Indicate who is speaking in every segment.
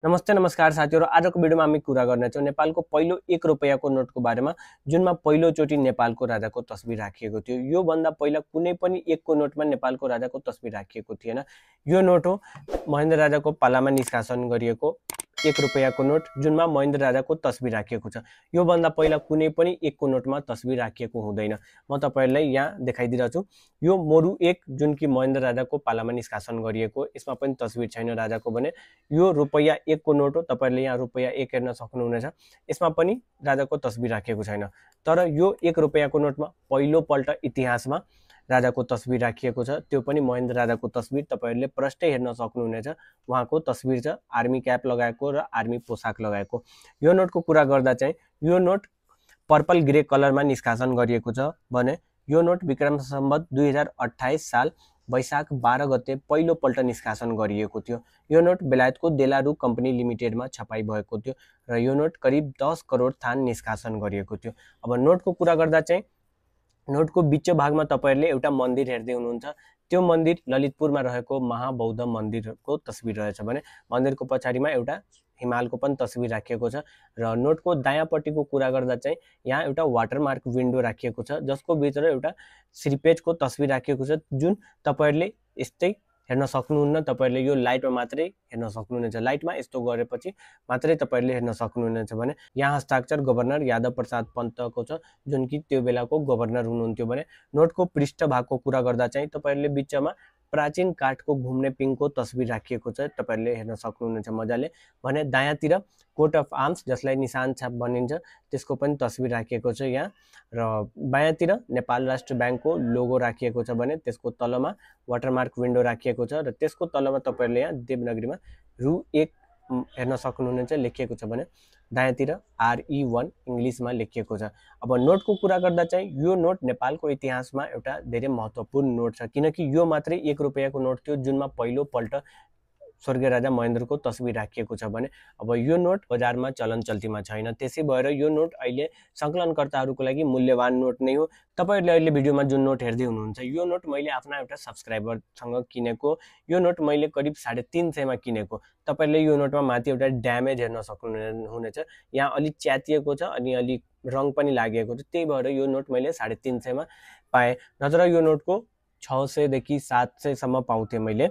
Speaker 1: नमस्ते नमस्कार साथीहरु, आजको भिडियोमा हामी कुरा गर्नेछौं नेपालको पहिलो 1 रुपैयाँको नोटको बारेमा, जुनमा पहिलो चोटी नेपालको राजाको तस्बिर राखिएको थियो। यो भन्दा पहिला कुनै पनि 1 को नोटमा नेपालको राजाको तस्बिर राखिएको थिएन। यो नोट हो महेन्द्र राजाको पालामा निष्कासन गरिएको 1 रुपैयाँको नोट, जुनमा महेन्द्र राजाको तस्बिर राखिएको छ। यो भन्दा पहिला कुनै पनि 1 को नोटमा तस्बिर राखिएको हुँदैन। म तपाईहरुलाई यहाँ देखाइदिरहेछु। यो मोरु 1 जुन कि महेन्द्र राजाको पालामा निष्कासन गरिएको, यसमा पनि तस्बिर छैन राजाको भने। यो रुपैयाँ 1 को नोट हो, तपाईहरुले यहाँ रुपैयाँ 1 हेर्न सक्नुहुनेछ। यसमा पनि राजाको तस्बिर राखिएको छैन। तर यो 1 रुपैयाँको नोटमा पहिलो पल्ट इतिहासमा राजाको तस्बिर राखिएको छ, त्यो पनि महेन्द्र राजाको तस्बिर तपाईहरुले प्रष्टै हेर्न सक्नुहुनेछ। उहाँको तस्बिर छ, आर्मी क्याप लगाएको र आर्मी पोशाक लगाएको। यो नोटको कुरा गर्दा चाहिँ यो नोट पर्पल ग्रे कलरमा निष्कासन गरिएको छ भने यो नोट विक्रम सम्वत 2028 साल वैशाख 12 गते पहिलो पल्ट निष्कासन गरिएको थियो। यो नोट बेलायतको देलारू कम्पनी लिमिटेडमा छपाई भएको थियो र यो नोट करिब 10 करोड थान निष्कासन गरिएको थियो। अब नोटको कुरा गर्दा चाहिँ नोटको बिच भागमा तपाईहरुले एउटा मन्दिर हेर्दै हुनुहुन्छ। त्यो मन्दिर ललितपुरमा रहेको महाबौद्ध मन्दिरको तस्बिर रहेछ भने मन्दिरको पछाडिमा एउटा हिमालको पनि तस्बिर राखिएको छ र नोटको दायाँपट्टिको कुरा गर्दा चाहिँ यहाँ एउटा वाटरमार्क विन्डो राखिएको छ, जसको भित्र एउटा श्रीपेजको तस्बिर राखिएको छ, जुन तपाईहरुले यस्तै हेर्न सक्नुहुन्न। तपाईहरुले यो लाइटमा मात्रै हेर्न सक्नुहुनेछ। लाइटमा यस्तो गरेपछि मात्रै तपाईहरुले हेर्न सक्नुहुनेछ भने यहाँ हस्ताक्षर गभर्नर यादव प्रसाद पन्तको छ, जुन कि त्यो बेलाको गभर्नर हुनुहुन्थ्यो भने। नोटको पृष्ठभागको कुरा गर्दा चाहिँ तपाईहरुले बिचमा प्राचीन काठको घुम्ने पिङको तस्बिर राखिएको छ, तपाईहरुले हेर्न सक्नुहुनेछ मजाले। भने दायाँतिर कोट अफ आर्म्स, जसलाई निशान छाप भनिन्छ, त्यसको पनि तस्बिर राखिएको छ यहाँ। र बायाँतिर नेपाल राष्ट्र बैंकको लोगो राखिएको छ भने त्यसको तलमा वाटरमार्क विन्डो राखिएको छ र त्यसको तलमा तपाईहरुले यहाँ देवनागरीमा रु 1 हेर्न सक्नुहुनेछ लेखिएको छ भने दायाँतिर RE1 इंग्लिशमा लेखिएको छ। अब नोटको कुरा गर्दा चाहिँ यो नोट नेपालको इतिहासमा एउटा धेरै महत्त्वपूर्ण नोट छ, किनकि यो मात्रै 1 रुपैयाँको नोट थियो जुनमा पहिलो पल्ट स्वर्गीय राजा महेन्द्रको तस्बिर राखिएको छ भने अब यो नोट बजारमा चलन चल्तीमा छैन। त्यसै भएर यो नोट अहिले संकलनकर्ताहरूको लागि मूल्यवान नोट नै हो। तपाईहरुले अहिले भिडियोमा जुन नोट हेर्दै हुनुहुन्छ, यो नोट मैले आफ्ना एउटा सब्स्क्राइबरसँग किनेको। यो नोट मैले करिब 350 मा किनेको। तपाईहरुले यो नोटमा माथि एउटा ड्यामेज हेर्न सक्नुहुनेछ। यहाँ अलि च्यातिएको छ अनि अलि रङ पनि लागेको छ, त्यही भएर यो नोट मैले 350 मा पाएँ। नत्र यो नोटको 600 देखि 700 सम्म पाउँथे मैले।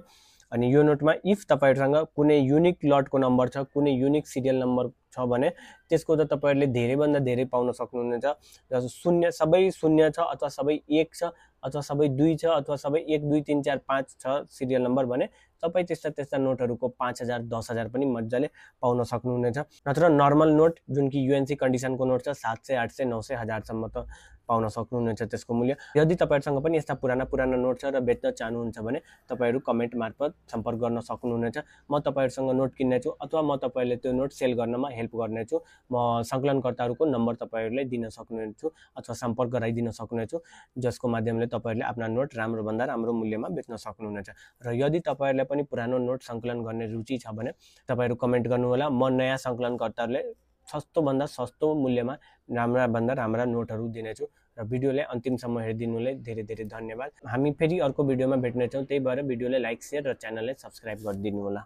Speaker 1: अनि यो नोटमा इफ तपाईहरुसँग कुनै युनिक लटको नम्बर छ, कुनै युनिक सिरियल नम्बर छ भने त्यसको त तपाईहरुले धेरै भन्दा धेरै पाउन सक्नुहुनेछ। जस्तो शून्य, सबै शून्य छ अथवा सबै 1 छ अथवा सबै 2 छ अथवा सबै 1 2 3 4 5 छ सिरियल नम्बर भने तपाई त्यस्ता नोटहरुको 5000 10000 पनि मज्जाले पाउन सक्नुहुनेछ। नत्र नर्मल नोट जुन कि UNC कन्डिसनको नोट छ 700 800 900 1000 सम्म त पाउन सक्नुहुनेछ त्यसको मूल्य। यदि तपाईहरुसँग पनि यस्ता पुराना नोट छ र बेच्न चाहनुहुन्छ भने तपाईहरु कमेन्ट मार्फत सम्पर्क गर्न सक्नुहुनेछ। म तपाईहरुसँग नोट किन्ने छु अथवा म तपाईहरुले त्यो नोट सेल गर्नमा हेल्प गर्ने छु। म संकलनकर्ताहरुको नम्बर तपाईहरुले दिन सक्नुहुनेछु अथवा सम्पर्क गराइदिन सक्नुहुनेछु, जसको माध्यमले तपाईहरुले आफ्ना नोट राम्रो भन्दा राम्रो मूल्यमा बेच्न सक्नुहुनेछ। र यदि तपाईहरुले पनि पुरानो नोट संकलन गर्ने रुचि छ भने तपाईहरु कमेन्ट गर्नुहोला। म नयाँ संकलनकर्ताहरुले सस्तो भन्दा सस्तो मूल्यमा राम्रा भन्दा राम्रा नोटहरु दिनेछु। र भिडियोलाई अन्तिमसम्म हेरिदिनुले धेरै धेरै धन्यवाद। हामी फेरि अर्को भिडियोमा भेट्नेछौँ, त्यही भएर भिडियोलाई लाइक शेयर र च्यानललाई सब्स्क्राइब गरिदिनु होला।